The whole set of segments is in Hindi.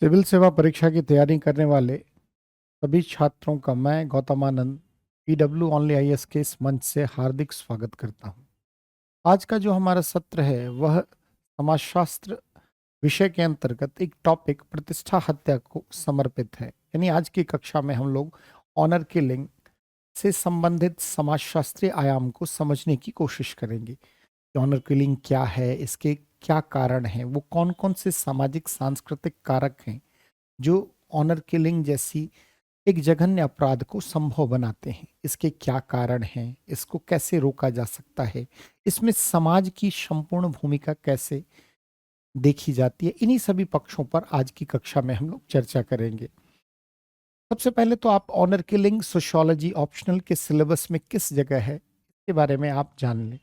सिविल सेवा परीक्षा की तैयारी करने वाले सभी छात्रों का मैं गौतमानंद पीडब्ल्यू ओनली आईएएस के इस मंच से हार्दिक स्वागत करता हूं। आज का जो हमारा सत्र है वह समाजशास्त्र विषय के अंतर्गत एक टॉपिक प्रतिष्ठा हत्या को समर्पित है। यानी आज की कक्षा में हम लोग ऑनर किलिंग से संबंधित समाजशास्त्रीय आयाम को समझने की कोशिश करेंगे। ऑनर किलिंग क्या है, इसके क्या कारण हैं, वो कौन कौन से सामाजिक सांस्कृतिक कारक हैं जो ऑनर किलिंग जैसी एक जघन्य अपराध को संभव बनाते हैं। इसके क्या कारण हैं, इसको कैसे रोका जा सकता है, इसमें समाज की संपूर्ण भूमिका कैसे देखी जाती है, इन्हीं सभी पक्षों पर आज की कक्षा में हम लोग चर्चा करेंगे। सबसे पहले तो आप ऑनर किलिंग सोशियोलॉजी ऑप्शनल के सिलेबस में किस जगह है इसके बारे में आप जान लें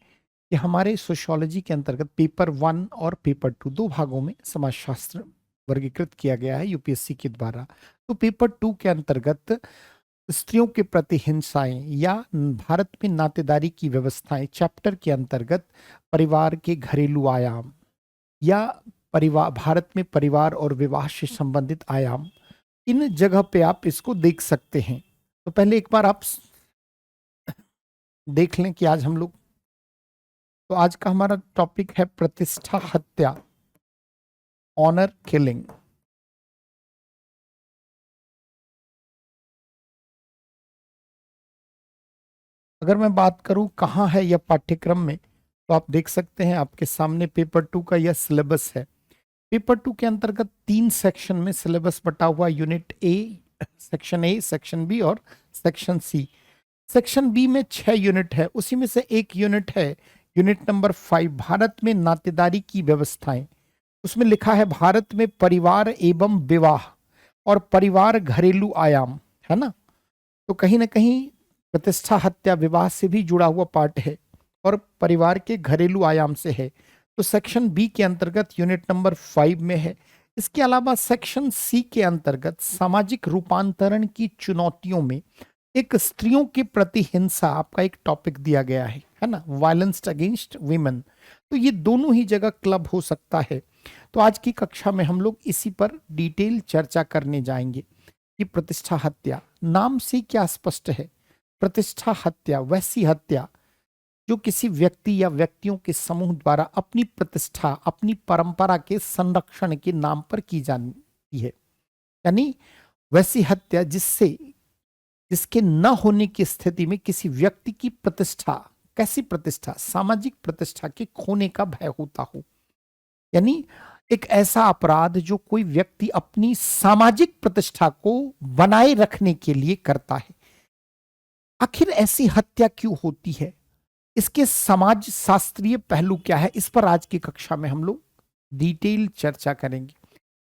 कि हमारे सोशियोलॉजी के अंतर्गत पेपर 1 और पेपर 2 दो भागों में समाजशास्त्र वर्गीकृत किया गया है यूपीएससी के द्वारा। तो पेपर 2 के अंतर्गत स्त्रियों के प्रति हिंसाएं या भारत में नातेदारी की व्यवस्थाएं चैप्टर के अंतर्गत परिवार के घरेलू आयाम या परिवार भारत में परिवार और विवाह से संबंधित आयाम, इन जगह पे आप इसको देख सकते हैं। तो पहले एक बार आप देख लें कि आज हम लोग, तो आज का हमारा टॉपिक है प्रतिष्ठा हत्या, ऑनर किलिंग। अगर मैं बात करूं कहाँ है यह पाठ्यक्रम में, तो आप देख सकते हैं आपके सामने पेपर 2 का यह सिलेबस है। पेपर 2 के अंतर्गत 3 सेक्शन में सिलेबस बटा हुआ, यूनिट ए, सेक्शन बी और सेक्शन सी। सेक्शन बी में 6 यूनिट है, उसी में से एक यूनिट है यूनिट नंबर 5, भारत में नातेदारी की व्यवस्थाएं। उसमें लिखा है भारत में परिवार एवं विवाह और परिवार घरेलू आयाम, है ना। तो कहीं ना कहीं प्रतिष्ठा हत्या विवाह से भी जुड़ा हुआ पार्ट है और परिवार के घरेलू आयाम से है। तो सेक्शन बी के अंतर्गत यूनिट नंबर 5 में है। इसके अलावा सेक्शन सी के अंतर्गत सामाजिक रूपांतरण की चुनौतियों में एक स्त्रियों के प्रति हिंसा आपका एक टॉपिक दिया गया है ना, वायलेंस अगेंस्ट वीमेन। तो ये दोनों ही जगह क्लब हो सकता है। तो आज की कक्षा में हम लोग इसी पर डिटेल चर्चा करने जाएंगे कि प्रतिष्ठा हत्या, नाम से क्या स्पष्ट है। प्रतिष्ठा हत्या वैसी हत्या जो किसी व्यक्ति या व्यक्तियों के समूह द्वारा अपनी प्रतिष्ठा, अपनी परंपरा के संरक्षण के नाम पर की जाती है। यानी वैसी हत्या जिसके न होने की स्थिति में किसी व्यक्ति की प्रतिष्ठा, कैसी प्रतिष्ठा, सामाजिक प्रतिष्ठा के खोने का भय होता हो। यानी एक ऐसा अपराध जो कोई व्यक्ति अपनी सामाजिक प्रतिष्ठा को बनाए रखने के लिए करता है। आखिर ऐसी हत्या क्यों होती है, इसके समाज शास्त्रीय पहलू क्या है, इस पर आज की कक्षा में हम लोग डिटेल चर्चा करेंगे।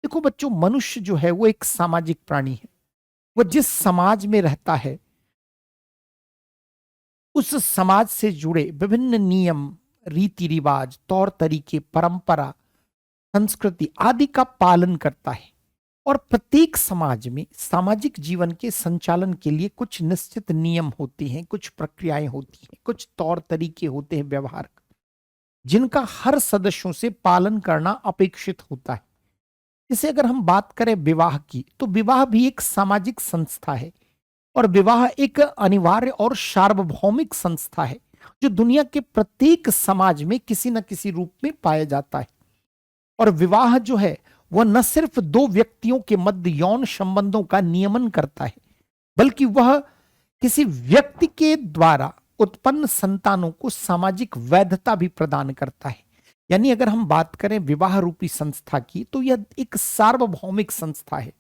देखो बच्चों, मनुष्य जो है वो एक सामाजिक प्राणी है। वो जिस समाज में रहता है उस समाज से जुड़े विभिन्न नियम, रीति रिवाज, तौर तरीके, परंपरा, संस्कृति आदि का पालन करता है। और प्रत्येक समाज में सामाजिक जीवन के संचालन के लिए कुछ निश्चित नियम होते हैं, कुछ प्रक्रियाएं होती हैं, कुछ तौर तरीके होते हैं व्यवहार, जिनका हर सदस्यों से पालन करना अपेक्षित होता है। जैसे अगर हम बात करें विवाह की, तो विवाह भी एक सामाजिक संस्था है और विवाह एक अनिवार्य और सार्वभौमिक संस्था है जो दुनिया के प्रत्येक समाज में किसी न किसी रूप में पाया जाता है। और विवाह जो है वह न सिर्फ दो व्यक्तियों के मध्य यौन संबंधों का नियमन करता है, बल्कि वह किसी व्यक्ति के द्वारा उत्पन्न संतानों को सामाजिक वैधता भी प्रदान करता है। यानी अगर हम बात करें विवाह रूपी संस्था की, तो यह एक सार्वभौमिक संस्था है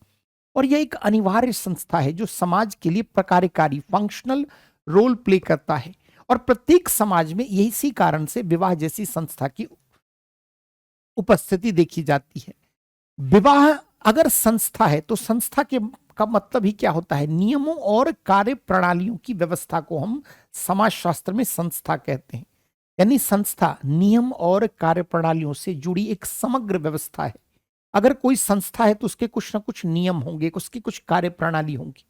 और यह एक अनिवार्य संस्था है जो समाज के लिए प्रकारकारी फंक्शनल रोल प्ले करता है। और प्रत्येक समाज में इसी कारण से विवाह जैसी संस्था की उपस्थिति देखी जाती है। विवाह अगर संस्था है तो संस्था के का मतलब ही क्या होता है, नियमों और कार्य प्रणालियों की व्यवस्था को हम समाजशास्त्र में संस्था कहते हैं। यानी संस्था नियम और कार्य प्रणालियों से जुड़ी एक समग्र व्यवस्था है। अगर कोई संस्था है तो उसके कुछ ना कुछ नियम होंगे, उसकी कुछ कार्य प्रणाली होंगी।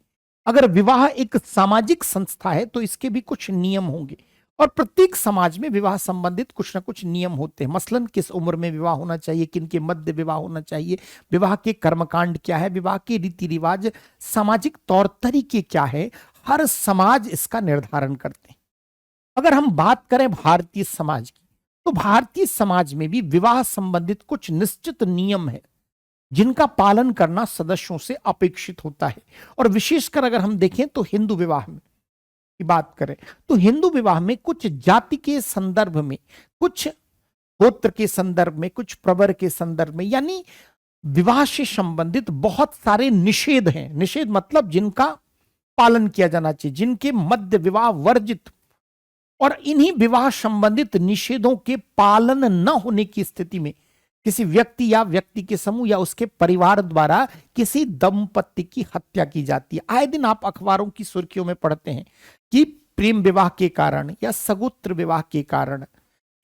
अगर विवाह एक सामाजिक संस्था है तो इसके भी कुछ नियम होंगे और प्रत्येक समाज में विवाह संबंधित कुछ ना कुछ नियम होते हैं। मसलन किस उम्र में विवाह होना चाहिए, किन के मध्य विवाह होना चाहिए, विवाह के कर्मकांड क्या है, विवाह के रीति रिवाज, सामाजिक तौर तरीके क्या है, हर समाज इसका निर्धारण करते हैं। अगर हम बात करें भारतीय समाज की, तो भारतीय समाज में भी विवाह संबंधित कुछ निश्चित नियम है जिनका पालन करना सदस्यों से अपेक्षित होता है। और विशेषकर अगर हम देखें तो हिंदू विवाह में की बात करें तो हिंदू विवाह में कुछ जाति के संदर्भ में, कुछ गोत्र के संदर्भ में, कुछ प्रवर के संदर्भ में, यानी विवाह से संबंधित बहुत सारे निषेध हैं। निषेध मतलब जिनका पालन किया जाना चाहिए, जिनके मध्य विवाह वर्जित। और इन्हीं विवाह संबंधित निषेधों के पालन न होने की स्थिति में किसी व्यक्ति या व्यक्ति के समूह या उसके परिवार द्वारा किसी दंपति की हत्या की जाती है। आए दिन आप अखबारों की सुर्खियों में पढ़ते हैं कि प्रेम विवाह के कारण या सगोत्र विवाह के कारण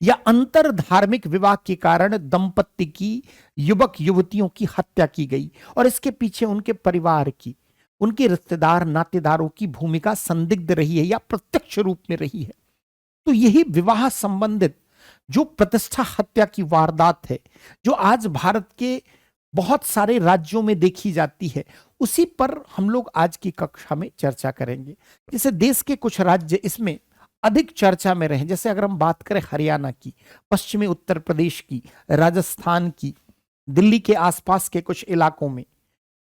या अंतर धार्मिक विवाह के कारण दंपति की, युवक युवतियों की हत्या की गई। और इसके पीछे उनके परिवार की, उनके रिश्तेदार नातेदारों की भूमिका संदिग्ध रही है या प्रत्यक्ष रूप में रही है। तो यही विवाह संबंधित जो प्रतिष्ठा हत्या की वारदात है, जो आज भारत के बहुत सारे राज्यों में देखी जाती है, उसी पर हम लोग आज की कक्षा में चर्चा करेंगे। जैसे देश के कुछ राज्य इसमें अधिक चर्चा में रहे, जैसे अगर हम बात करें हरियाणा की, पश्चिमी उत्तर प्रदेश की, राजस्थान की, दिल्ली के आसपास के कुछ इलाकों में,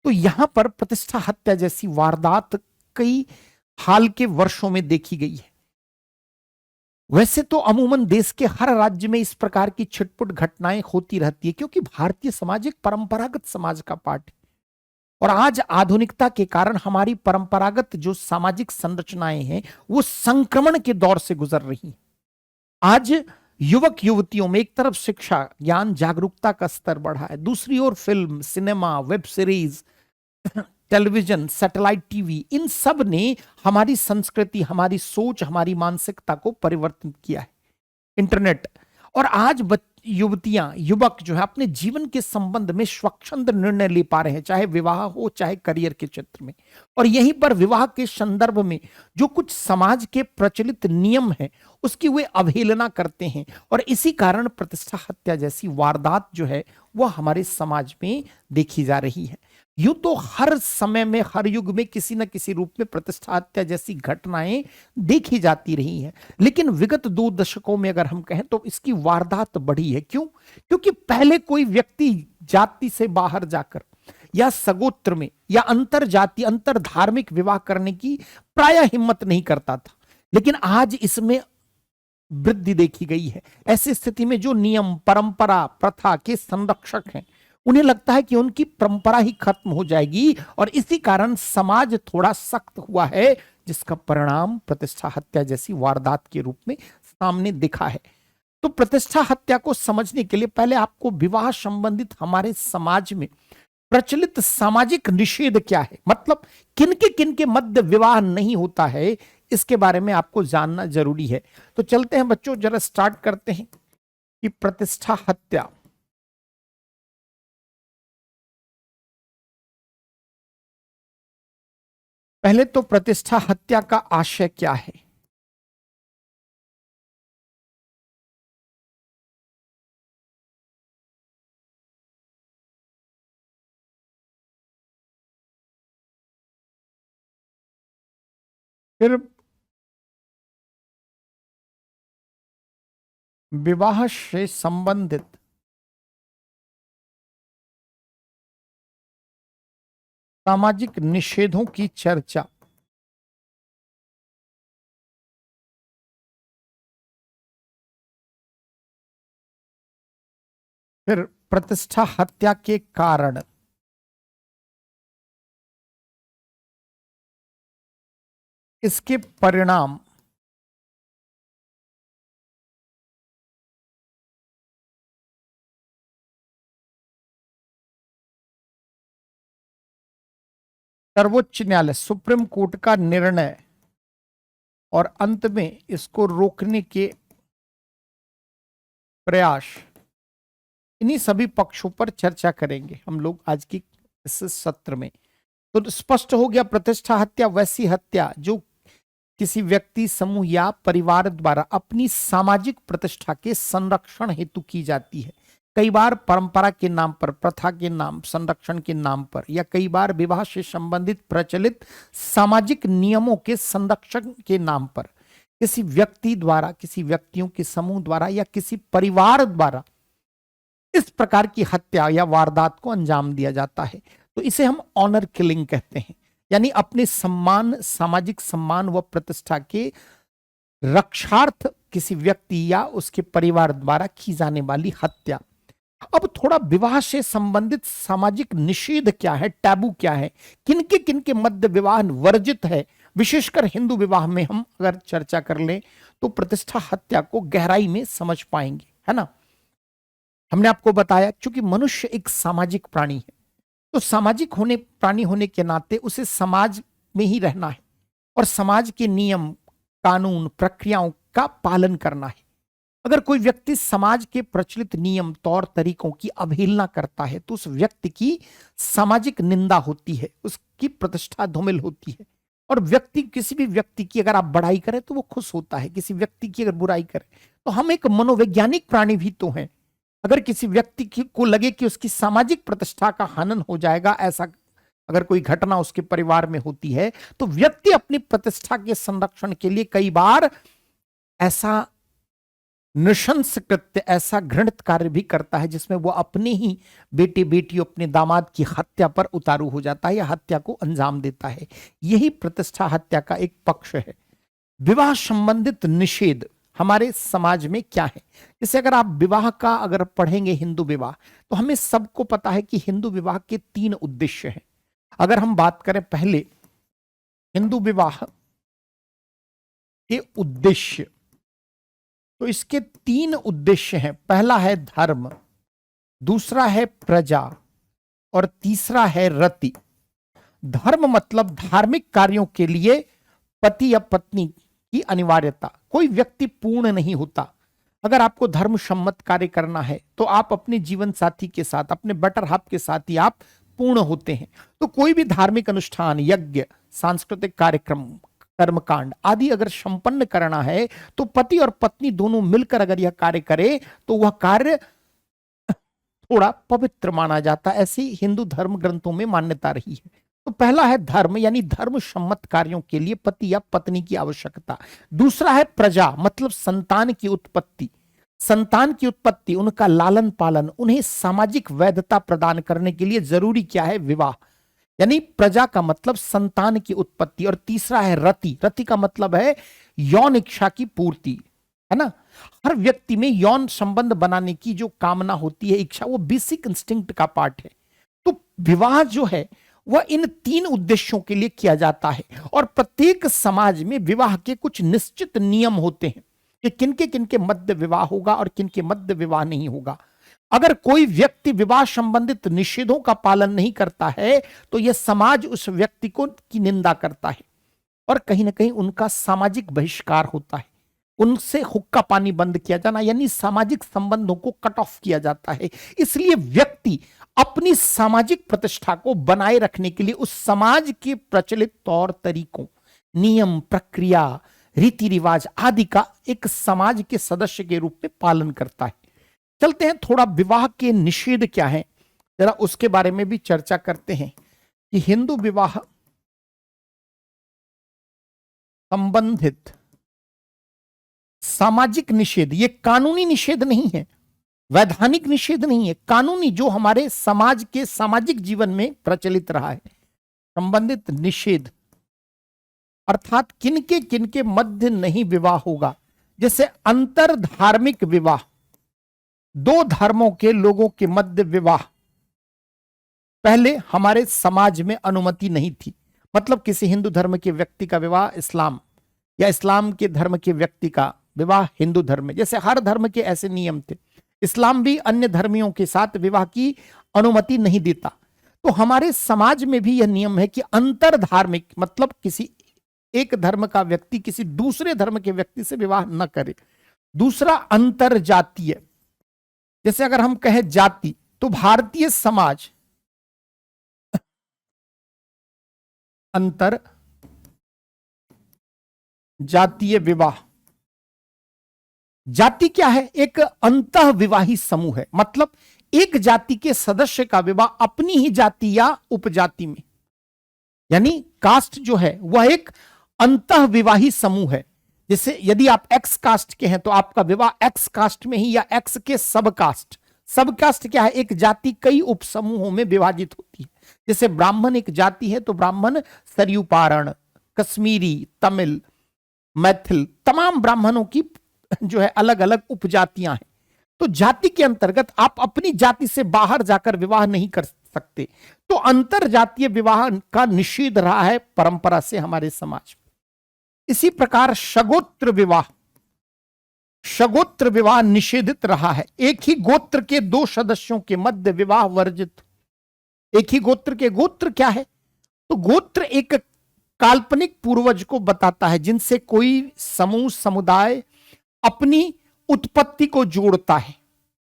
तो यहां पर प्रतिष्ठा हत्या जैसी वारदात कई हाल के वर्षों में देखी गई है। वैसे तो अमूमन देश के हर राज्य में इस प्रकार की छिटपुट घटनाएं होती रहती है, क्योंकि भारतीय समाज एक परंपरागत समाज का पार्ट है। और आज आधुनिकता के कारण हमारी परंपरागत जो सामाजिक संरचनाएं हैं वो संक्रमण के दौर से गुजर रही हैं। आज युवक युवतियों में एक तरफ शिक्षा, ज्ञान, जागरूकता का स्तर बढ़ा है, दूसरी ओर film, cinema, web series, television, satellite TV, इन सब ने हमारी संस्कृति, हमारी सोच, हमारी मानसिकता को परिवर्तित किया है। इंटरनेट। और आज युवतियां, युवक जो है अपने जीवन के संबंध में स्वच्छंद निर्णय ले पा रहे हैं, चाहे विवाह हो चाहे करियर के क्षेत्र में। और यहीं पर विवाह के संदर्भ में जो कुछ समाज के प्रचलित नियम हैं उसकी वे अवहेलना करते हैं। और इसी कारण प्रतिष्ठा हत्या जैसी वारदात जो है वह हमारे समाज में देखी जा रही है। यूं तो हर समय में, हर युग में किसी न किसी रूप में प्रतिष्ठा हत्या जैसी घटनाएं देखी जाती रही हैं, लेकिन विगत 2 दशकों में अगर हम कहें तो इसकी वारदात बढ़ी है। क्यों? क्योंकि पहले कोई व्यक्ति जाति से बाहर जाकर या सगोत्र में या अंतर जाति, अंतर धार्मिक विवाह करने की प्राय हिम्मत नहीं करता था, लेकिन आज इसमें वृद्धि देखी गई है। ऐसी स्थिति में जो नियम, परंपरा, प्रथा के संरक्षक हैं उन्हें लगता है कि उनकी परंपरा ही खत्म हो जाएगी, और इसी कारण समाज थोड़ा सख्त हुआ है, जिसका परिणाम प्रतिष्ठा हत्या जैसी वारदात के रूप में सामने दिखा है। तो प्रतिष्ठा हत्या को समझने के लिए पहले आपको विवाह संबंधित हमारे समाज में प्रचलित सामाजिक निषेध क्या है, मतलब किन के मध्य विवाह नहीं होता है, इसके बारे में आपको जानना जरूरी है। तो चलते हैं बच्चों, जरा स्टार्ट करते हैं कि प्रतिष्ठा हत्या। पहले तो प्रतिष्ठा हत्या का आशय क्या है? फिर विवाह से संबंधित सामाजिक निषेधों की चर्चा। फिर प्रतिष्ठा हत्या के कारण। इसके परिणाम। सर्वोच्च न्यायालय, सुप्रीम कोर्ट का निर्णय, और अंत में इसको रोकने के प्रयास। इन्हीं सभी पक्षों पर चर्चा करेंगे हम लोग आज की इस सत्र में। तो स्पष्ट हो गया, प्रतिष्ठा हत्या वैसी हत्या जो किसी व्यक्ति, समूह या परिवार द्वारा अपनी सामाजिक प्रतिष्ठा के संरक्षण हेतु की जाती है। कई बार परंपरा के नाम पर, प्रथा के नाम, संरक्षण के नाम पर, या कई बार विवाह से संबंधित प्रचलित सामाजिक नियमों के संरक्षण के नाम पर किसी व्यक्ति द्वारा, किसी व्यक्तियों के समूह द्वारा या किसी परिवार द्वारा इस प्रकार की हत्या या वारदात को अंजाम दिया जाता है। तो इसे हम ऑनर किलिंग कहते हैं, यानी अपने सम्मान, सामाजिक सम्मान व प्रतिष्ठा के रक्षार्थ किसी व्यक्ति या उसके परिवार द्वारा की जाने वाली हत्या। अब थोड़ा विवाह से संबंधित सामाजिक निषेध क्या है, टैबू क्या है, किनके मध्य विवाह वर्जित है, विशेषकर हिंदू विवाह में हम अगर चर्चा कर लें तो प्रतिष्ठा हत्या को गहराई में समझ पाएंगे, है ना। हमने आपको बताया क्योंकि मनुष्य एक सामाजिक प्राणी है, तो सामाजिक प्राणी होने के नाते उसे समाज में ही रहना है और समाज के नियम, कानून, प्रक्रियाओं का पालन करना है। अगर कोई व्यक्ति समाज के प्रचलित नियम, तौर तरीकों की अवहेलना करता है तो उस व्यक्ति की सामाजिक निंदा होती है, उसकी प्रतिष्ठा धूमिल होती है। और व्यक्ति, किसी भी व्यक्ति की अगर आप बड़ाई करें तो वो खुश होता है, किसी व्यक्ति की अगर बुराई करें तो हम एक मनोवैज्ञानिक प्राणी भी तो हैं। अगर किसी व्यक्ति को लगे कि उसकी सामाजिक प्रतिष्ठा का हनन हो जाएगा, ऐसा अगर कोई घटना उसके परिवार में होती है, तो व्यक्ति अपनी प्रतिष्ठा के संरक्षण के लिए कई बार ऐसा नृशंस कृत्य, ऐसा घृणित कार्य भी करता है जिसमें वो अपने ही बेटे बेटियों, अपने दामाद की हत्या पर उतारू हो जाता है या हत्या को अंजाम देता है। यही प्रतिष्ठा हत्या का एक पक्ष है। विवाह संबंधित निषेध हमारे समाज में क्या है? जैसे अगर आप विवाह का अगर पढ़ेंगे, हिंदू विवाह, तो हमें सबको पता है कि हिंदू विवाह के 3 उद्देश्य हैं। अगर हम बात करें पहले हिंदू विवाह के उद्देश्य, तो इसके 3 उद्देश्य हैं। पहला है धर्म, दूसरा है प्रजा और तीसरा है रति। धर्म मतलब धार्मिक कार्यों के लिए पति या पत्नी की अनिवार्यता। कोई व्यक्ति पूर्ण नहीं होता। अगर आपको धर्म सम्मत कार्य करना है तो आप अपने जीवन साथी के साथ, अपने बेटर हाफ के साथ ही आप पूर्ण होते हैं। तो कोई भी धार्मिक अनुष्ठान, यज्ञ, सांस्कृतिक कार्यक्रम, कर्मकांड आदि अगर संपन्न करना है तो पति और पत्नी दोनों मिलकर अगर यह कार्य करे तो वह कार्य थोड़ा पवित्र माना जाता है। ऐसी हिंदू धर्म ग्रंथों में मान्यता रही है। तो पहला है धर्म, यानी धर्म सम्मत कार्यों के लिए पति या पत्नी की आवश्यकता। दूसरा है प्रजा, मतलब संतान की उत्पत्ति। संतान की उत्पत्ति, उनका लालन पालन, उन्हें सामाजिक वैधता प्रदान करने के लिए जरूरी क्या है? विवाह। यानी प्रजा का मतलब संतान की उत्पत्ति। और तीसरा है रति। रति का मतलब है यौन इच्छा की पूर्ति, है ना। हर व्यक्ति में यौन संबंध बनाने की जो कामना होती है, इच्छा, वो बेसिक इंस्टिंक्ट का पार्ट है। तो विवाह जो है वह इन 3 उद्देश्यों के लिए किया जाता है। और प्रत्येक समाज में विवाह के कुछ निश्चित नियम होते हैं कि किनके मध्य विवाह होगा और किनके मध्य विवाह नहीं होगा। अगर कोई व्यक्ति विवाह संबंधित निषेधों का पालन नहीं करता है तो यह समाज उस व्यक्ति को की निंदा करता है और कहीं ना कहीं उनका सामाजिक बहिष्कार होता है। उनसे हुक्का पानी बंद किया जाना, यानी सामाजिक संबंधों को कट ऑफ किया जाता है। इसलिए व्यक्ति अपनी सामाजिक प्रतिष्ठा को बनाए रखने के लिए उस समाज के प्रचलित तौर तरीकों, नियम, प्रक्रिया, रीति रिवाज आदि का एक समाज के सदस्य के रूप में पालन करता है। चलते हैं थोड़ा विवाह के निषेध क्या है, जरा उसके बारे में भी चर्चा करते हैं कि हिंदू विवाह संबंधित सामाजिक निषेध, ये कानूनी निषेध नहीं है, वैधानिक निषेध नहीं है, कानूनी, जो हमारे समाज के सामाजिक जीवन में प्रचलित रहा है। संबंधित निषेध अर्थात किनके मध्य नहीं विवाह होगा। जैसे अंतर धार्मिक विवाह, 2 धर्मों के लोगों के मध्य विवाह पहले हमारे समाज में अनुमति नहीं थी। मतलब किसी हिंदू धर्म के व्यक्ति का विवाह इस्लाम, या इस्लाम के धर्म के व्यक्ति का विवाह हिंदू धर्म में, जैसे हर धर्म के ऐसे नियम थे। इस्लाम भी अन्य धर्मियों के साथ विवाह की अनुमति नहीं देता। तो हमारे समाज में भी यह नियम है कि अंतर धार्मिक मतलब किसी एक धर्म का व्यक्ति किसी दूसरे धर्म के व्यक्ति से विवाह न करे। दूसरा अंतर जातीय, जैसे अगर हम कहें जाति, तो भारतीय समाज अंतर जातीय विवाह। जाति क्या है? एक अंतः विवाही समूह है, मतलब एक जाति के सदस्य का विवाह अपनी ही जाति या उपजाति में, यानी कास्ट जो है वह एक अंतः विवाही समूह है। जैसे यदि आप एक्स कास्ट के हैं तो आपका विवाह एक्स कास्ट में ही, या एक्स के सब कास्ट। सब कास्ट क्या है? एक जाति कई उपसमूहों में विभाजित होती है। जैसे ब्राह्मण एक जाति है तो ब्राह्मण सरयू पारण, कश्मीरी, तमिल, मैथिल, तमाम ब्राह्मणों की जो है अलग अलग उपजातियां हैं। तो जाति के अंतर्गत आप अपनी जाति से बाहर जाकर विवाह नहीं कर सकते। तो अंतर जातीय विवाह का निषेध रहा है परंपरा से हमारे समाज में। इसी प्रकार शगोत्र विवाह निषेधित रहा है। एक ही गोत्र के दो सदस्यों के मध्य विवाह वर्जित। एक ही गोत्र के, गोत्र क्या है? तो गोत्र एक काल्पनिक पूर्वज को बताता है जिनसे कोई समूह समुदाय अपनी उत्पत्ति को जोड़ता है।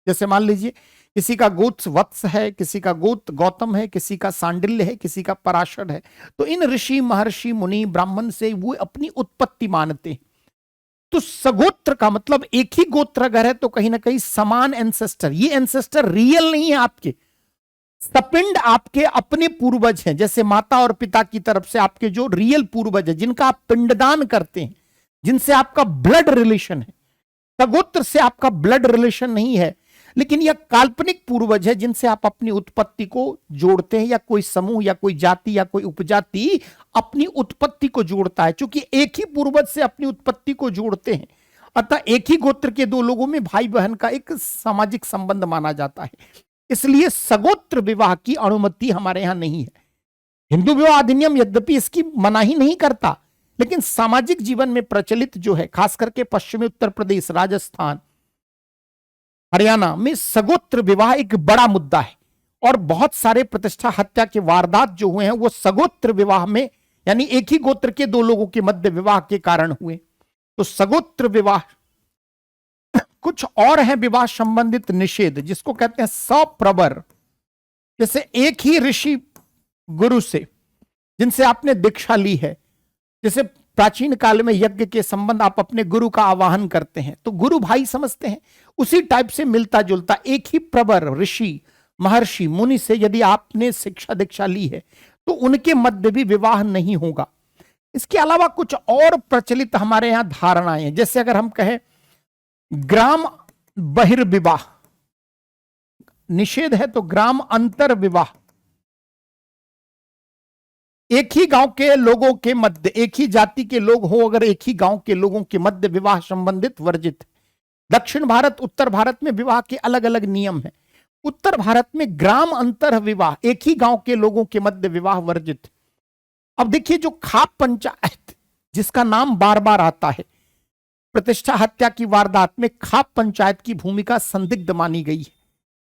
जैसे मान लीजिए किसी का गोत्र वत्स है, किसी का गोत्र गौतम है, किसी का सांडिल्य है, किसी का पराशर है। तो इन ऋषि, महर्षि, मुनि, ब्राह्मण से वो अपनी उत्पत्ति मानते हैं। तो सगोत्र का मतलब एक ही गोत्र अगर है तो कहीं ना कहीं समान एंसेस्टर। ये एंसेस्टर रियल नहीं है आपके, सपिंड आपके अपने पूर्वज हैं। जैसे माता और पिता की तरफ से आपके जो रियल पूर्वज है, जिनका आप पिंडदान करते हैं, जिनसे आपका ब्लड रिलेशन है। सगोत्र से आपका ब्लड रिलेशन नहीं है, लेकिन यह काल्पनिक पूर्वज है जिनसे आप अपनी उत्पत्ति को जोड़ते हैं, या कोई समूह या कोई जाति या कोई उपजाति अपनी उत्पत्ति को जोड़ता है। क्योंकि एक ही पूर्वज से अपनी उत्पत्ति को जोड़ते हैं, अतः एक ही गोत्र के दो लोगों में भाई बहन का एक सामाजिक संबंध माना जाता है। इसलिए सगोत्र विवाह की अनुमति हमारे यहां नहीं है। हिंदू विवाह अधिनियम यद्यपि इसकी मनाही नहीं करता, लेकिन सामाजिक जीवन में प्रचलित जो है, खास करके पश्चिमी उत्तर प्रदेश, राजस्थान, हरियाणा में सगोत्र विवाह एक बड़ा मुद्दा है। और बहुत सारे प्रतिष्ठा हत्या के वारदात जो हुए हैं वो सगोत्र विवाह में, यानी एक ही गोत्र के दो लोगों के मध्य विवाह के कारण हुए। तो सगोत्र विवाह। कुछ और है विवाह संबंधित निषेध, जिसको कहते हैं सप्रवर। जैसे एक ही ऋषि गुरु से, जिनसे आपने दीक्षा ली है, जैसे प्राचीन काल में यज्ञ के संबंध आप अपने गुरु का आवाहन करते हैं तो गुरु भाई समझते हैं, उसी टाइप से मिलता जुलता एक ही प्रवर ऋषि, महर्षि, मुनि से यदि आपने शिक्षा दीक्षा ली है तो उनके मध्य भी विवाह नहीं होगा। इसके अलावा कुछ और प्रचलित हमारे यहां धारणाएं हैं। जैसे अगर हम कहें ग्राम बहिर्विवाह निषेध है, तो ग्राम अंतर विवाह, एक ही गांव के लोगों के मध्य, एक ही जाति के लोग हो अगर एक ही गांव के लोगों के मध्य विवाह संबंधित वर्जित। दक्षिण भारत, उत्तर भारत में विवाह के अलग अलग नियम हैं। उत्तर भारत में ग्राम अंतर विवाह, एक ही गांव के लोगों के मध्य विवाह वर्जित। अब देखिए जो खाप पंचायत, जिसका नाम बार बार आता है, प्रतिष्ठा हत्या की वारदात में खाप पंचायत की भूमिका संदिग्ध मानी गई है।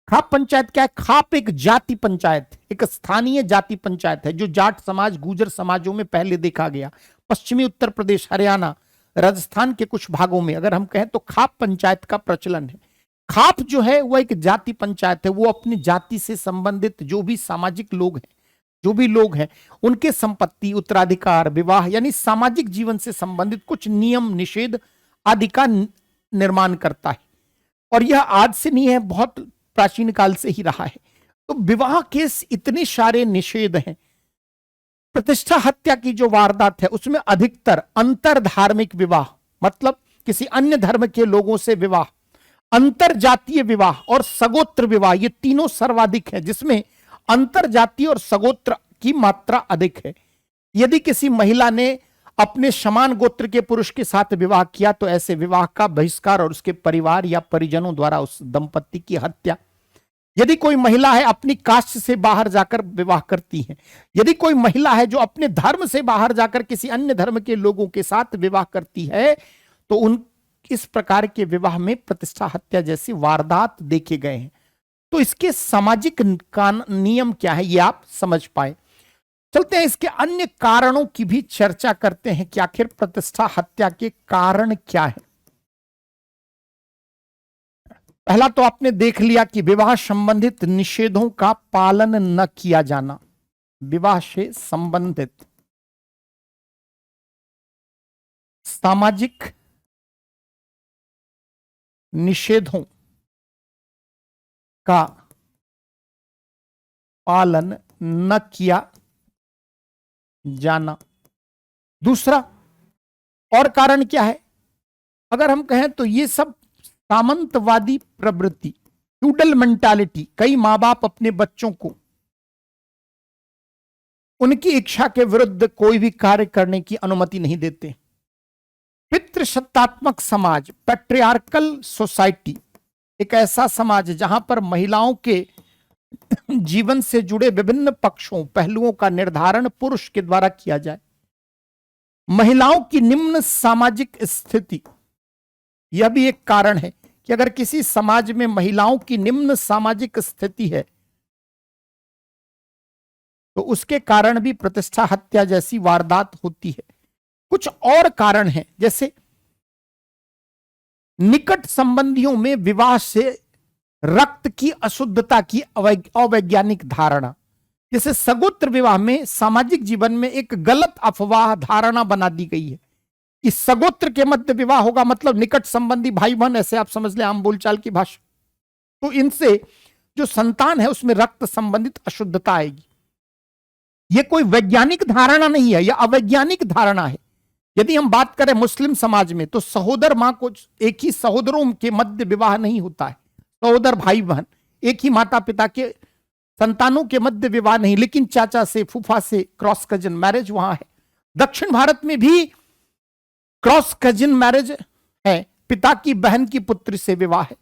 खाप पंचायत क्या है? खाप एक जाति पंचायत, एक स्थानीय जाति पंचायत है जो जाट समाज, गुर्जर समाजों में पहले देखा गया। पश्चिमी उत्तर प्रदेश, हरियाणा, राजस्थान के कुछ भागों में अगर हम कहें तो खाप पंचायत का प्रचलन है। खाप जो है वह एक जाति पंचायत है, वो अपनी जाति से संबंधित जो भी सामाजिक लोग हैं, जो भी लोग हैं, उनके संपत्ति, उत्तराधिकार, विवाह, यानी सामाजिक जीवन से संबंधित कुछ नियम निषेध आदि का निर्माण करता है। और यह आज से नहीं है, बहुत प्राचीन काल से ही रहा है। तो विवाह के इतने सारे निषेध हैं। प्रतिष्ठा हत्या की जो वारदात है उसमें अधिकतर अंतर धार्मिक विवाह, मतलब किसी अन्य धर्म के लोगों से विवाह, अंतर जातीय विवाह और सगोत्र विवाह, ये तीनों सर्वाधिक है, जिसमें अंतर जातीय और सगोत्र की मात्रा अधिक है। यदि किसी महिला ने अपने समान गोत्र के पुरुष के साथ विवाह किया तो ऐसे विवाह का बहिष्कार और उसके परिवार या परिजनों द्वारा उस दंपति की हत्या। यदि कोई महिला है अपनी कास्ट से बाहर जाकर विवाह करती है, यदि कोई महिला है जो अपने धर्म से बाहर जाकर किसी अन्य धर्म के लोगों के साथ विवाह करती है, तो उन इस प्रकार के विवाह में प्रतिष्ठा हत्या जैसी वारदात देखे गए हैं। तो इसके सामाजिक नियम क्या है ये आप समझ पाए। चलते हैं इसके अन्य कारणों की भी चर्चा करते हैं कि आखिर प्रतिष्ठा हत्या के कारण क्या है। पहला तो आपने देख लिया कि विवाह संबंधित निषेधों का पालन न किया जाना। विवाह से संबंधित सामाजिक निषेधों का पालन न किया जाना। दूसरा और कारण क्या है? अगर हम कहें तो ये सब सामंतवादी प्रवृत्ति, फ्यूडल मेंटालिटी, कई मां बाप अपने बच्चों को उनकी इच्छा के विरुद्ध कोई भी कार्य करने की अनुमति नहीं देते। पितृसत्तात्मक समाज, पैट्रियार्कल सोसाइटी, एक ऐसा समाज जहां पर महिलाओं के जीवन से जुड़े विभिन्न पक्षों, पहलुओं का निर्धारण पुरुष के द्वारा किया जाए। महिलाओं की निम्न सामाजिक स्थिति, यह भी एक कारण है कि अगर किसी समाज में महिलाओं की निम्न सामाजिक स्थिति है तो उसके कारण भी प्रतिष्ठा हत्या जैसी वारदात होती है। कुछ और कारण हैं, जैसे निकट संबंधियों में विवाह से रक्त की अशुद्धता की अवैज्ञानिक धारणा, जैसे सगोत्र विवाह में सामाजिक जीवन में एक गलत अफवाह धारणा बना दी गई है कि सगोत्र के मध्य विवाह होगा मतलब निकट संबंधी भाई बहन, ऐसे आप समझ लें आम बोलचाल की भाषा, तो इनसे जो संतान है उसमें रक्त संबंधित अशुद्धता आएगी। यह कोई वैज्ञानिक धारणा नहीं है, यह अवैज्ञानिक धारणा है। यदि हम बात करें मुस्लिम समाज में तो सहोदर मां को, एक ही सहोदरों के मध्य विवाह नहीं होता है, सहोदर भाई बहन एक ही माता पिता के संतानों के मध्य विवाह नहीं, लेकिन चाचा से, फूफा से क्रॉस कजन मैरिज वहां है। दक्षिण भारत में भी क्रॉस कजन मैरिज है, पिता की बहन की पुत्री से विवाह है,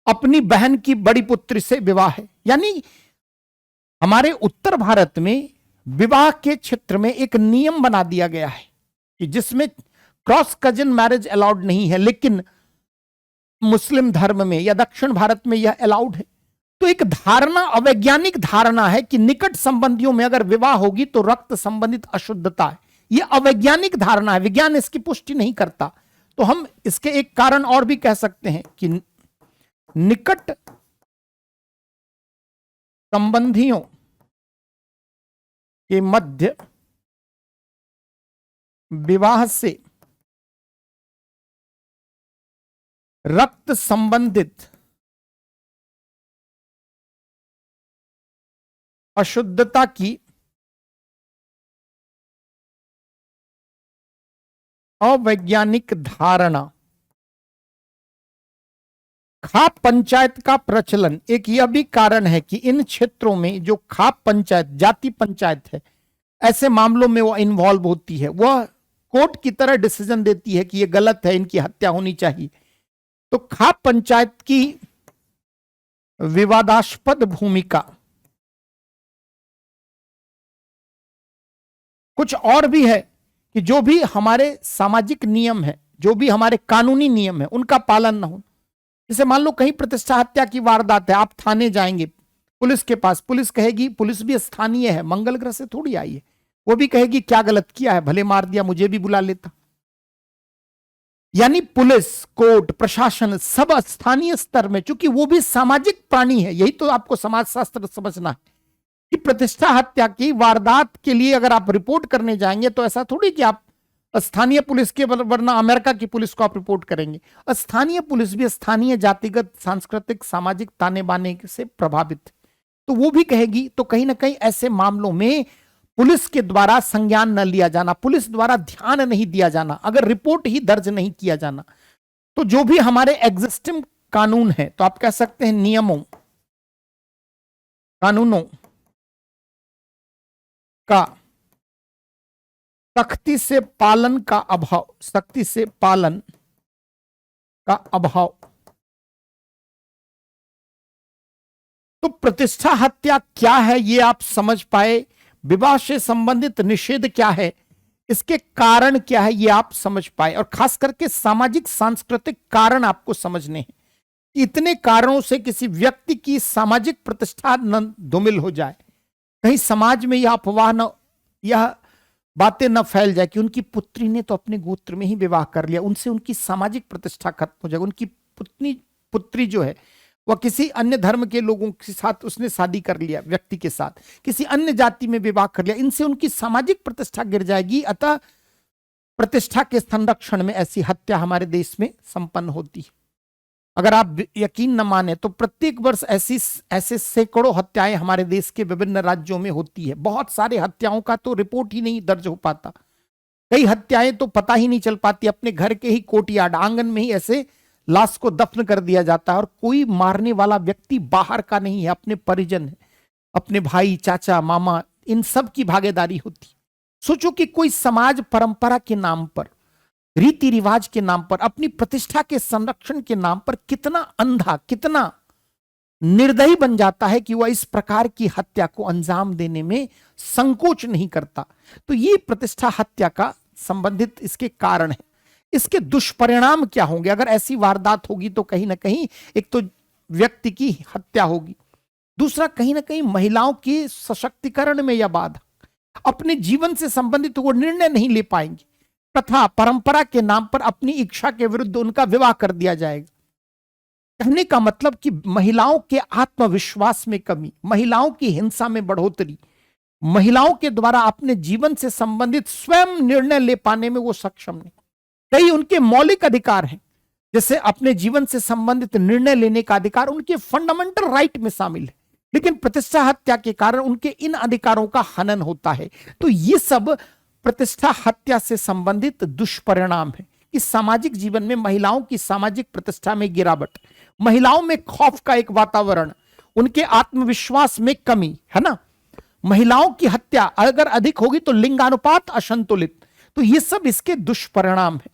अपनी बहन की बड़ी पुत्री से विवाह है। यानी हमारे उत्तर भारत में विवाह के क्षेत्र में एक नियम बना दिया गया है कि जिसमें क्रॉस कजन मैरिज अलाउड नहीं है, लेकिन मुस्लिम धर्म में या दक्षिण भारत में यह अलाउड है। तो एक धारणा, अवैज्ञानिक धारणा है कि निकट संबंधियों में अगर विवाह होगी तो रक्त संबंधित अशुद्धता है। यह अवैज्ञानिक धारणा है, विज्ञान इसकी पुष्टि नहीं करता। तो हम इसके एक कारण और भी कह सकते हैं कि निकट संबंधियों के मध्य विवाह से रक्त संबंधित अशुद्धता की अवैज्ञानिक धारणा। खाप पंचायत का प्रचलन एक यह भी कारण है कि इन क्षेत्रों में जो खाप पंचायत, जाति पंचायत है, ऐसे मामलों में वह इन्वॉल्व होती है, वह कोर्ट की तरह डिसीजन देती है कि यह गलत है, इनकी हत्या होनी चाहिए। तो खाप पंचायत की विवादास्पद भूमिका। कुछ और भी है कि जो भी हमारे सामाजिक नियम है, जो भी हमारे कानूनी नियम है, उनका पालन ना हो। जैसे मान लो कहीं प्रतिष्ठा हत्या की वारदात है, आप थाने जाएंगे, पुलिस के पास, पुलिस कहेगी, पुलिस भी स्थानीय है, मंगल ग्रह से थोड़ी आई है, वो भी कहेगी क्या गलत किया है, भले मार दिया, मुझे भी बुला लेता। यानी पुलिस, कोर्ट, प्रशासन सब स्थानीय स्तर में, चूंकि वो भी सामाजिक प्राणी है। यही तो आपको समाजशास्त्र समझना है कि प्रतिष्ठा हत्या की वारदात के लिए अगर आप रिपोर्ट करने जाएंगे तो ऐसा थोड़ी कि आप स्थानीय पुलिस के, वरना अमेरिका की पुलिस को आप रिपोर्ट करेंगे। स्थानीय पुलिस भी स्थानीय जातिगत, सांस्कृतिक, सामाजिक ताने बाने से प्रभावित, तो वो भी कहेगी। तो कहीं ना कहीं ऐसे मामलों में पुलिस के द्वारा संज्ञान न लिया जाना, पुलिस द्वारा ध्यान नहीं दिया जाना, अगर रिपोर्ट ही दर्ज नहीं किया जाना, तो जो भी हमारे एग्जिस्टिंग कानून है, तो आप कह सकते हैं नियमों, कानूनों का सख्ती से पालन का अभाव, सख्ती से पालन का अभाव। तो प्रतिष्ठा हत्या क्या है ये आप समझ पाए, विवाह से संबंधित निषेध क्या है, इसके कारण क्या है ये आप समझ पाए, और खास करके सामाजिक सांस्कृतिक कारण आपको समझने हैं। इतने कारणों से किसी व्यक्ति की सामाजिक प्रतिष्ठा न धूमिल हो जाए, कहीं समाज में यह अफवाह न, यह बातें न फैल जाए कि उनकी पुत्री ने तो अपने गोत्र में ही विवाह कर लिया, उनसे उनकी सामाजिक प्रतिष्ठा खत्म हो जाएगी, उनकी पुत्री जो है वह किसी अन्य धर्म के लोगों के साथ उसने शादी कर लिया, व्यक्ति के साथ किसी अन्य जाति में विवाह कर लिया, इनसे उनकी सामाजिक प्रतिष्ठा गिर जाएगी। अतः प्रतिष्ठा के संरक्षण में ऐसी हत्या हमारे देश में संपन्न होती है। अगर आप यकीन न माने तो प्रत्येक वर्ष ऐसे सैकड़ों हत्याएं हमारे देश के विभिन्न राज्यों में होती है। बहुत सारे हत्याओं का तो रिपोर्ट ही नहीं दर्ज हो पाता, कई हत्याएं तो पता ही नहीं चल पाती, अपने घर के ही कोर्टयार्ड आंगन में ही ऐसे लाश को दफन कर दिया जाता है और कोई मारने वाला व्यक्ति बाहर का नहीं है, अपने परिजन है, अपने भाई, चाचा, मामा, इन सब की भागीदारी होती। सोचो कि कोई समाज परंपरा के नाम पर, रीति रिवाज के नाम पर, अपनी प्रतिष्ठा के संरक्षण के नाम पर कितना अंधा, कितना निर्दयी बन जाता है कि वह इस प्रकार की हत्या को अंजाम देने में संकोच नहीं करता। तो ये प्रतिष्ठा हत्या का संबंधित इसके कारण है। इसके दुष्परिणाम क्या होंगे? अगर ऐसी वारदात होगी तो कहीं ना कहीं एक तो व्यक्ति की हत्या होगी, दूसरा कहीं ना कहीं महिलाओं के सशक्तिकरण में यह बाधा, अपने जीवन से संबंधित वो निर्णय नहीं ले पाएंगे, प्रथा परंपरा के नाम पर अपनी इच्छा के विरुद्ध उनका विवाह कर दिया जाएगा। कहने का मतलब कि महिलाओं के आत्मविश्वास में कमी, महिलाओं की हिंसा में बढ़ोतरी, महिलाओं के द्वारा अपने जीवन से संबंधित स्वयं निर्णय ले पाने में वो सक्षम नहीं। कई उनके मौलिक अधिकार हैं, जैसे अपने जीवन से संबंधित निर्णय लेने का अधिकार उनके फंडामेंटल राइट में शामिल है, लेकिन प्रतिष्ठा हत्या के कारण उनके इन अधिकारों का हनन होता है। तो ये सब प्रतिष्ठा हत्या से संबंधित दुष्परिणाम है कि सामाजिक जीवन में महिलाओं की सामाजिक प्रतिष्ठा में गिरावट, महिलाओं में खौफ का एक वातावरण, उनके आत्मविश्वास में कमी, है ना। महिलाओं की हत्या अगर अधिक होगी तो लिंगानुपात असंतुलित, तो ये सब इसके दुष्परिणाम है।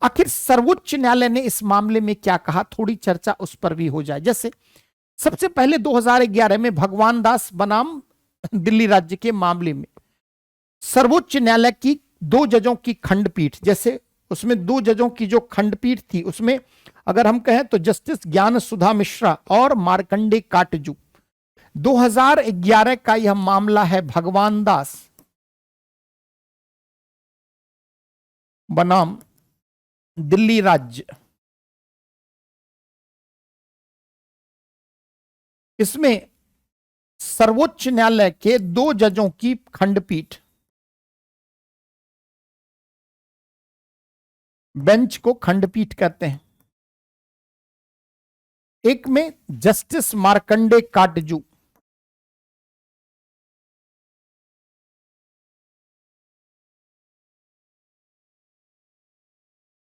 आखिर सर्वोच्च न्यायालय ने इस मामले में क्या कहा, थोड़ी चर्चा उस पर भी हो जाए। जैसे सबसे पहले 2011 में भगवान दास बनाम दिल्ली राज्य के मामले में सर्वोच्च न्यायालय की 2 जजों की खंडपीठ, जैसे उसमें 2 जजों की जो खंडपीठ थी उसमें अगर हम कहें तो जस्टिस ज्ञान सुधा मिश्रा और मार्कंडे काटजू, 2011 का यह मामला है भगवान दास बनाम दिल्ली राज्य। इसमें सर्वोच्च न्यायालय के 2 जजों की खंडपीठ, बेंच को खंडपीठ कहते हैं, एक में जस्टिस मार्कंडे काटजू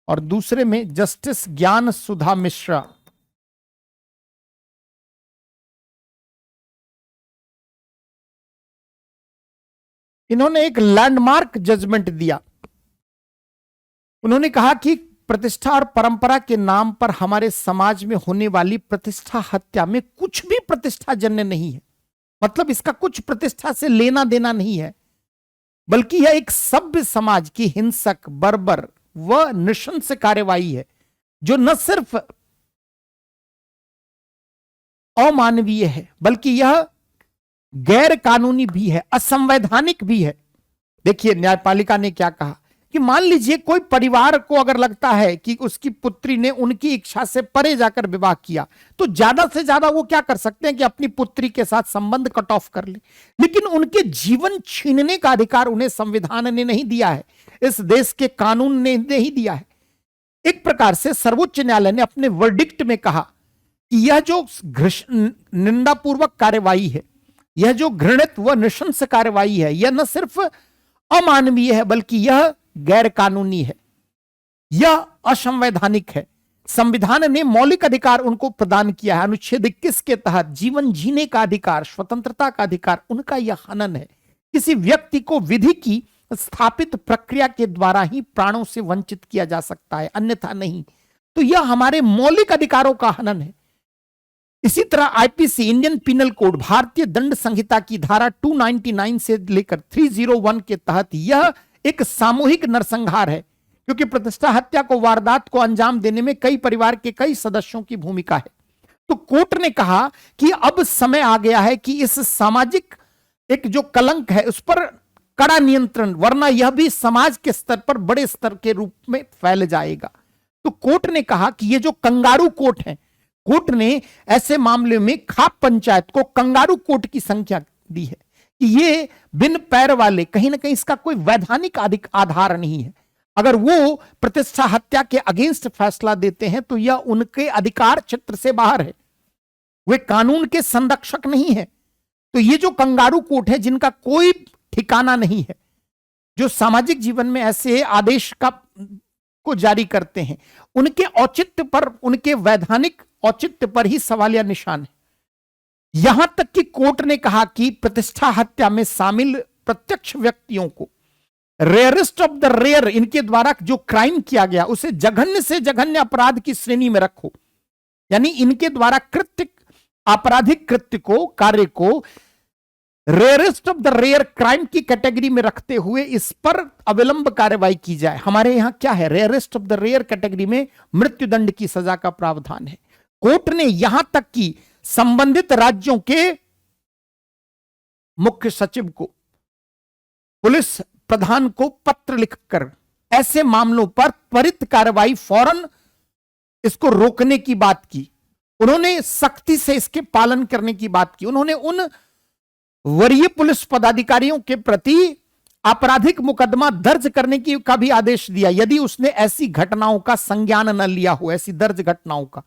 और दूसरे में जस्टिस ज्ञान सुधा मिश्रा। इन्होंने एक लैंडमार्क जजमेंट दिया। उन्होंने कहा कि प्रतिष्ठा और परंपरा के नाम पर हमारे समाज में होने वाली प्रतिष्ठा हत्या में कुछ भी प्रतिष्ठा जन्य नहीं है, मतलब इसका कुछ प्रतिष्ठा से लेना देना नहीं है, बल्कि यह एक सभ्य समाज की हिंसक, बर्बर व नृशंस कार्यवाही है, जो न सिर्फ अमानवीय है बल्कि यह गैर कानूनी भी है, असंवैधानिक भी है। देखिए न्यायपालिका ने क्या कहा कि मान लीजिए कोई परिवार को अगर लगता है कि उसकी पुत्री ने उनकी इच्छा से परे जाकर विवाह किया, तो ज्यादा से ज्यादा वो क्या कर सकते हैं कि अपनी पुत्री के साथ संबंध कट ऑफ कर ले, लेकिन उनके जीवन छीनने का अधिकार उन्हें संविधान ने नहीं दिया है, इस देश के कानून ने नहीं दिया है। एक प्रकार से सर्वोच्च न्यायालय ने अपने वर्डिक्ट में कहा कि यह जो निंदापूर्वक कार्यवाही है, यह जो घृणित व नृशंस कार्यवाही है, यह न सिर्फ अमानवीय है बल्कि यह गैर कानूनी है, यह असंवैधानिक है। संविधान ने मौलिक अधिकार उनको प्रदान किया है, अनुच्छेद 21 के तहत जीवन जीने का अधिकार, स्वतंत्रता का अधिकार, उनका यह हनन है। किसी व्यक्ति को विधि की स्थापित प्रक्रिया के द्वारा ही प्राणों से वंचित किया जा सकता है, अन्यथा नहीं। तो यह हमारे मौलिक अधिकारों का हनन है। इसी तरह आईपीसी, इंडियन पिनल कोड, भारतीय दंड संहिता की धारा 299 से लेकर 301 के तहत यह एक सामूहिक नरसंहार है, क्योंकि प्रतिष्ठा हत्या को, वारदात को अंजाम देने में कई परिवार के कई सदस्यों की भूमिका है। तो कोर्ट ने कहा कि अब समय आ गया है कि इस सामाजिक एक जो कलंक है उस पर कड़ा नियंत्रण, वरना यह भी समाज के स्तर पर बड़े स्तर के रूप में फैल जाएगा। तो कोर्ट ने कहा कि ये जो कंगारू कोर्ट है, कोर्ट ने ऐसे मामले में खाप पंचायत को कंगारू कोर्ट की संख्या दी है कि ये बिन पैर वाले, कहीं ना कहीं इसका कोई वैधानिक आधार नहीं है। अगर वो प्रतिष्ठा हत्या के अगेंस्ट फैसला देते हैं तो यह उनके अधिकार क्षेत्र से बाहर है, वे कानून के संरक्षक नहीं है। तो ये जो कंगारू कोर्ट है, जिनका कोई ठिकाना नहीं है, जो सामाजिक जीवन में ऐसे आदेश को जारी करते हैं, उनके औचित्य पर, उनके वैधानिक औचित्य पर ही सवालिया निशान है। यहां तक कि कोर्ट ने कहा कि प्रतिष्ठा हत्या में शामिल प्रत्यक्ष व्यक्तियों को रेयरेस्ट ऑफ द रेयर, इनके द्वारा जो क्राइम किया गया उसे जघन्य से जघन्य अपराध की श्रेणी में रखो। यानी इनके द्वारा कृत्य, आपराधिक कृत्य को, कार्य को rarest of the rare crime की कैटेगरी में रखते हुए इस पर अविलंब कार्रवाई की जाए। हमारे यहां क्या है, rarest of the rare category में मृत्युदंड की सजा का प्रावधान है। कोर्ट ने यहां तक कि संबंधित राज्यों के मुख्य सचिव को, पुलिस प्रधान को पत्र लिखकर ऐसे मामलों पर त्वरित कार्रवाई, फौरन इसको रोकने की बात की। उन्होंने सख्ती से इसके पालन करने की बात की। उन्होंने उन वरीय पुलिस पदाधिकारियों के प्रति आपराधिक मुकदमा दर्ज करने की का भी आदेश दिया यदि उसने ऐसी घटनाओं का संज्ञान न लिया हो, ऐसी दर्ज घटनाओं का।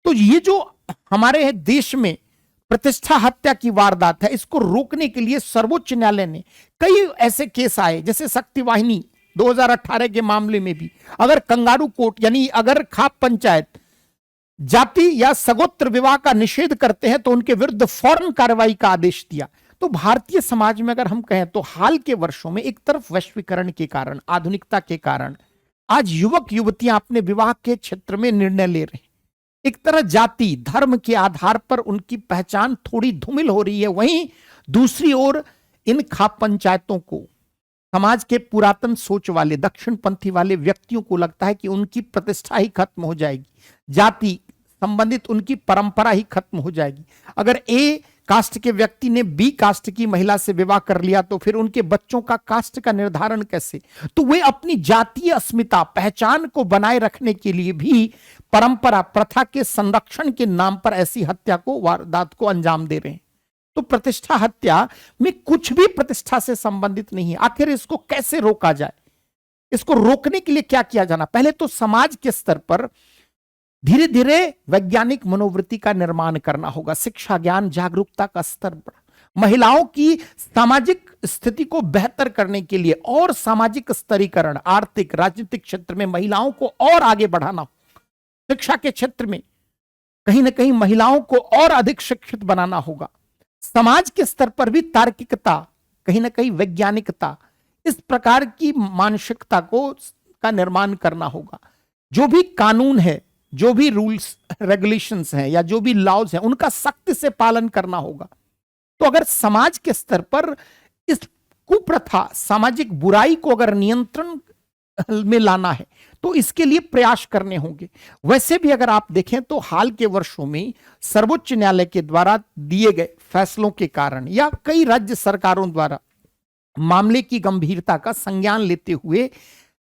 तो ये जो हमारे देश में प्रतिष्ठा हत्या की वारदात है, इसको रोकने के लिए सर्वोच्च न्यायालय ने कई ऐसे केस आए, जैसे शक्ति वाहिनी 2018 के मामले में भी अगर कंगारू कोर्ट, यानी अगर खाप पंचायत जाति या सगोत्र विवाह का निषेध करते हैं तो उनके विरुद्ध फौरन कार्रवाई का आदेश दिया। तो भारतीय समाज में अगर हम कहें तो हाल के वर्षों में एक तरफ वैश्वीकरण के कारण, आधुनिकता के कारण आज युवक युवतियां अपने विवाह के क्षेत्र में निर्णय ले रहे हैं। एक तरह जाति धर्म के आधार पर उनकी पहचान थोड़ी धूमिल हो रही है। वहीं दूसरी ओर इन खाप पंचायतों को समाज के पुरातन सोच वाले, दक्षिणपंथी वाले व्यक्तियों को लगता है कि उनकी प्रतिष्ठा ही खत्म हो जाएगी, जाति संबंधित उनकी परंपरा ही खत्म हो जाएगी। अगर ए कास्ट के व्यक्ति ने बी कास्ट की महिला से विवाह कर लिया तो फिर उनके बच्चों का कास्ट का निर्धारण कैसे? तो वे अपनी जातीय अस्मिता, पहचान को बनाए रखने के लिए भी परंपरा, प्रथा के संरक्षण के नाम पर ऐसी हत्या को, वारदात को अंजाम दे रहे हैं। तो प्रतिष्ठा हत्या में कुछ भी प्रतिष्ठा से संबंधित नहीं है। आखिर इसको कैसे रोका जाए? इसको रोकने के लिए क्या किया जाना? पहले तो समाज के स्तर पर धीरे धीरे वैज्ञानिक मनोवृत्ति का निर्माण करना होगा, शिक्षा, ज्ञान, जागरूकता का स्तर बढ़ा, महिलाओं की सामाजिक स्थिति को बेहतर करने के लिए और सामाजिक स्तरीकरण, आर्थिक, राजनीतिक क्षेत्र में महिलाओं को और आगे बढ़ाना, शिक्षा के क्षेत्र में कहीं ना कहीं महिलाओं को और अधिक शिक्षित बनाना होगा। समाज के स्तर पर भी तार्किकता, कहीं ना कहीं वैज्ञानिकता, इस प्रकार की मानसिकता का निर्माण करना होगा। जो भी कानून है, जो भी रूल्स रेगुलेशंस हैं या जो भी लॉज हैं, उनका सख्त से पालन करना होगा। तो अगर समाज के स्तर पर इस कुप्रथा, सामाजिक बुराई को अगर नियंत्रण में लाना है तो इसके लिए प्रयास करने होंगे। वैसे भी अगर आप देखें तो हाल के वर्षों में सर्वोच्च न्यायालय के द्वारा दिए गए फैसलों के कारण या कई राज्य सरकारों द्वारा मामले की गंभीरता का संज्ञान लेते हुए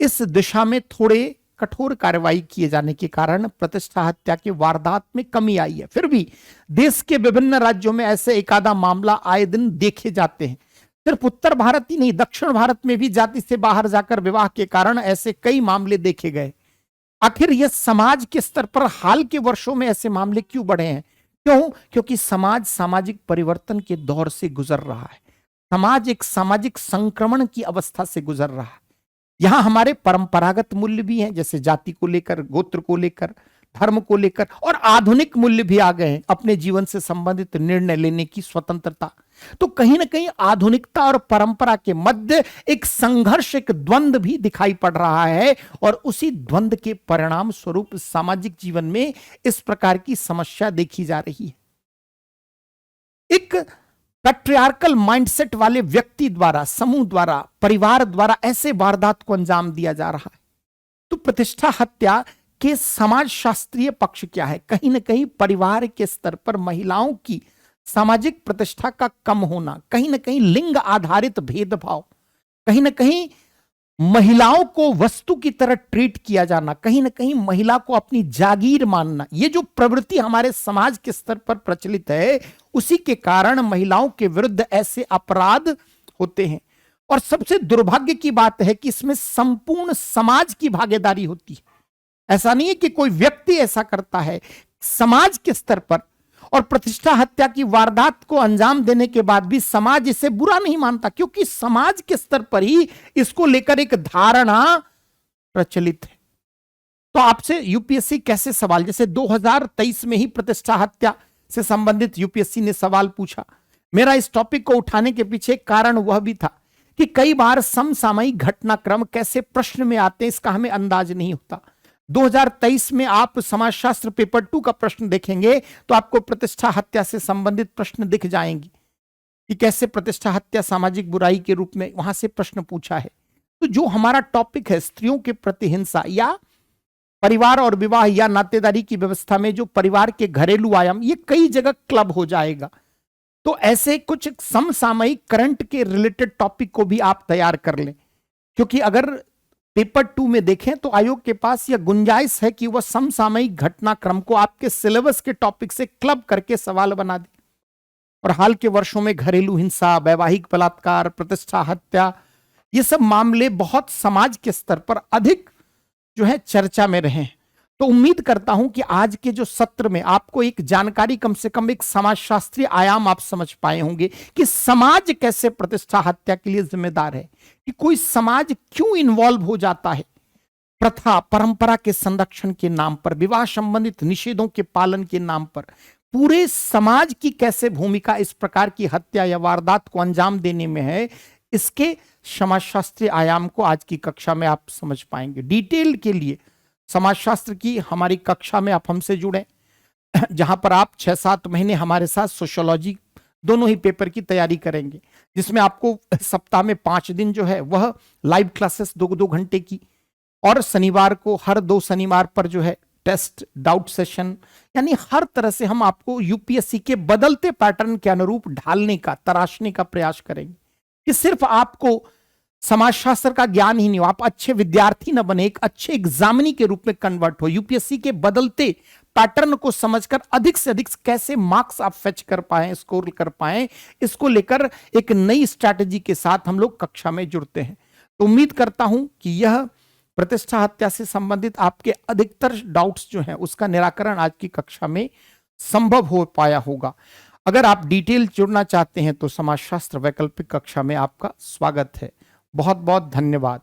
इस दिशा में थोड़े कठोर कार्रवाई किए जाने के कारण प्रतिष्ठा हत्या की वारदात में कमी आई है। फिर भी देश के विभिन्न राज्यों में ऐसे एकाधा मामला आए दिन देखे जाते हैं। सिर्फ उत्तर भारत ही नहीं, दक्षिण भारत में भी जाति से बाहर जाकर विवाह के कारण ऐसे कई मामले देखे गए। आखिर यह समाज के स्तर पर हाल के वर्षों में ऐसे मामले क्यों बढ़े हैं? क्यों? क्योंकि समाज सामाजिक परिवर्तन के दौर से गुजर रहा है। समाज एक सामाजिक संक्रमण की अवस्था से गुजर रहा है। यहां हमारे परंपरागत मूल्य भी हैं, जैसे जाति को लेकर, गोत्र को लेकर, धर्म को लेकर, और आधुनिक मूल्य भी आ गए हैं, अपने जीवन से संबंधित निर्णय लेने की स्वतंत्रता। तो कहीं ना कहीं आधुनिकता और परंपरा के मध्य एक संघर्ष, एक द्वंद्व भी दिखाई पड़ रहा है, और उसी द्वंद्व के परिणाम स्वरूप सामाजिक जीवन में इस प्रकार की समस्या देखी जा रही है। एक पैट्रियार्कल माइंडसेट वाले व्यक्ति द्वारा, समूह द्वारा, परिवार द्वारा ऐसे वारदात को अंजाम दिया जा रहा है। तो प्रतिष्ठा हत्या के समाज शास्त्रीय पक्ष क्या है? कहीं ना कहीं परिवार के स्तर पर महिलाओं की सामाजिक प्रतिष्ठा का कम होना, कहीं ना कहीं लिंग आधारित भेदभाव, कहीं ना कहीं महिलाओं को वस्तु की तरह ट्रीट किया जाना, कहीं ना कहीं महिला को अपनी जागीर मानना, ये जो प्रवृत्ति हमारे समाज के स्तर पर प्रचलित है, उसी के कारण महिलाओं के विरुद्ध ऐसे अपराध होते हैं। और सबसे दुर्भाग्य की बात है कि इसमें संपूर्ण समाज की भागीदारी होती है। ऐसा नहीं है कि कोई व्यक्ति ऐसा करता है, समाज के स्तर पर। और प्रतिष्ठा हत्या की वारदात को अंजाम देने के बाद भी समाज इसे बुरा नहीं मानता, क्योंकि समाज के स्तर पर ही इसको लेकर एक धारणा प्रचलित है। तो आपसे यूपीएससी कैसे सवाल, जैसे 2023 में ही प्रतिष्ठा हत्या से संबंधित यूपीएससी ने सवाल पूछा। मेरा इस टॉपिक को उठाने के पीछे कारण वह भी था कि कई बार समसामयिक घटनाक्रम कैसे प्रश्न में आते हैं, इसका हमें अंदाज नहीं होता। 2023 में आप समाजशास्त्र पेपर 2 का प्रश्न देखेंगे तो आपको प्रतिष्ठा हत्या से संबंधित प्रश्न दिख जाएंगे कि कैसे प्रतिष्ठा हत्या सामाजिक बुराई के रूप में वहां से प्रश्न पूछा है। तो जो हमारा टॉपिक है स्त्रियों के प्रति हिंसा या परिवार और विवाह या नातेदारी की व्यवस्था में जो परिवार के घरेलू आयाम, ये कई जगह क्लब हो जाएगा। तो ऐसे कुछ समसामयिक करंट के रिलेटेड टॉपिक को भी आप तैयार कर लें, क्योंकि अगर पेपर 2 में देखें तो आयोग के पास यह गुंजाइश है कि वह समसामयिक घटनाक्रम को आपके सिलेबस के टॉपिक से क्लब करके सवाल बना दे। और हाल के वर्षों में घरेलू हिंसा, वैवाहिक बलात्कार, प्रतिष्ठा हत्या, ये सब मामले बहुत समाज के स्तर पर अधिक जो है चर्चा में रहे। तो उम्मीद करता हूं कि आज के जो सत्र में आपको एक जानकारी, कम से कम एक समाजशास्त्रीय आयाम आप समझ पाए होंगे कि समाज कैसे प्रतिष्ठा हत्या के लिए जिम्मेदार है, कि कोई समाज क्यों इन्वॉल्व हो जाता है प्रथा परंपरा के संरक्षण के नाम पर, विवाह संबंधित निषेधों के पालन के नाम पर। पूरे समाज की कैसे भूमिका इस प्रकार की हत्या या वारदात को अंजाम देने में है, इसके समाजशास्त्रीय आयाम को आज की कक्षा में आप समझ पाएंगे। डिटेल के लिए समाजशास्त्र की हमारी कक्षा में आप हमसे जुड़ें, जहां पर आप 6-7 महीने हमारे साथ सोशियोलॉजी दोनों ही पेपर की तैयारी करेंगे, जिसमें आपको सप्ताह में 5 दिन जो है वह लाइव क्लासेस 2-2 घंटे की, और शनिवार को हर 2 शनिवार पर जो है टेस्ट डाउट सेशन, यानी हर तरह से हम आपको यूपीएससी के बदलते पैटर्न के अनुरूप ढालने का, तराशने का प्रयास करेंगे कि सिर्फ आपको समाजशास्त्र का ज्ञान ही नहीं हो, आप अच्छे विद्यार्थी न बने, एक अच्छे एग्जामिनी के रूप में कन्वर्ट हो, यूपीएससी के बदलते पैटर्न को समझकर अधिक से अधिक कैसे मार्क्स आप फेच कर पाए, स्कोर कर पाए, इसको लेकर एक नई स्ट्रैटेजी के साथ हम लोग कक्षा में जुड़ते हैं। तो उम्मीद करता हूं कि यह प्रतिष्ठा हत्या से संबंधित आपके अधिकतर डाउट्स जो हैं उसका निराकरण आज की कक्षा में संभव हो पाया होगा। अगर आप डिटेल जुड़ना चाहते हैं तो समाजशास्त्र वैकल्पिक कक्षा में आपका स्वागत है। बहुत बहुत धन्यवाद।